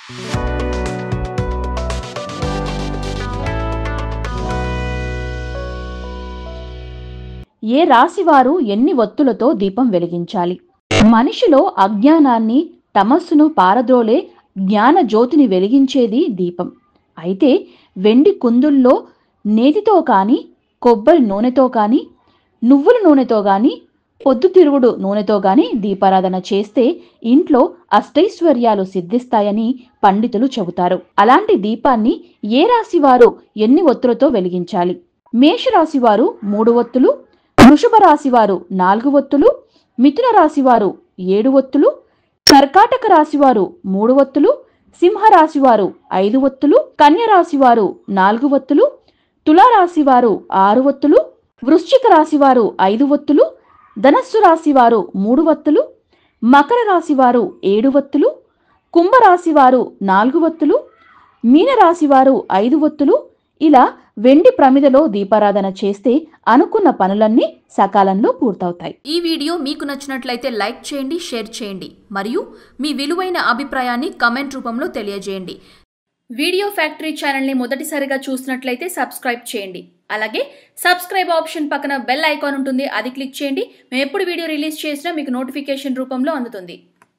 ఏ రాశివారు ఎన్ని ఒత్తులతో దీపం వెలిగించాలి? మనిషిలో అజ్ఞానాన్ని, తమస్సును పారద్రోలే జ్ఞాన జ్యోతిని వెలిగించేది దీపం. అయితే వెండి కుందుల్లో నేతితో కానీ, కొబ్బరి నూనెతో కానీ, నువ్వుల నూనెతో కానీ, పొద్దుతిరుగుడు నూనెతో గాని దీపారాధన చేస్తే ఇంట్లో అష్టైశ్వర్యాలు సిద్ధిస్తాయని పండితులు చెబుతారు. అలాంటి దీపాన్ని ఏ రాశివారు ఎన్ని ఒత్తులతో వెలిగించాలి? మేషరాశివారు 3 ఒత్తులు, వృషభ రాశివారు 4 ఒత్తులు, మిథున రాశివారు 7 ఒత్తులు, కర్కాటక రాశివారు 3 ఒత్తులు, సింహరాశివారు 5 ఒత్తులు, కన్య రాశివారు 4 ఒత్తులు, తులారాశివారు 6 ఒత్తులు, వృశ్చిక రాశివారు 5 ఒత్తులు, ధనస్సు రాశివారు 3 ఒత్తులు, మకర రాశివారు 7 ఒత్తులు, కుంభరాశివారు 4 ఒత్తులు, మీనరాశివారు 5 ఒత్తులు. ఇలా వెండి ప్రమిదలో దీపారాధన చేస్తే అనుకున్న పనులన్నీ సకాలంలో పూర్తవుతాయి. ఈ వీడియో మీకు నచ్చినట్లయితే లైక్ చేయండి, షేర్ చేయండి మరియు మీ విలువైన అభిప్రాయాన్ని కామెంట్ రూపంలో తెలియజేయండి. వీడియో ఫ్యాక్టరీ ఛానల్ని మొదటిసారిగా చూసినట్లయితే సబ్స్క్రైబ్ చేయండి. అలాగే సబ్స్క్రైబ్ ఆప్షన్ పక్కన బెల్ ఐకాన్ ఉంటుంది, అది క్లిక్ చేయండి. మేము ఎప్పుడు వీడియో రిలీజ్ చేసినా మీకు నోటిఫికేషన్ రూపంలో అందుతుంది.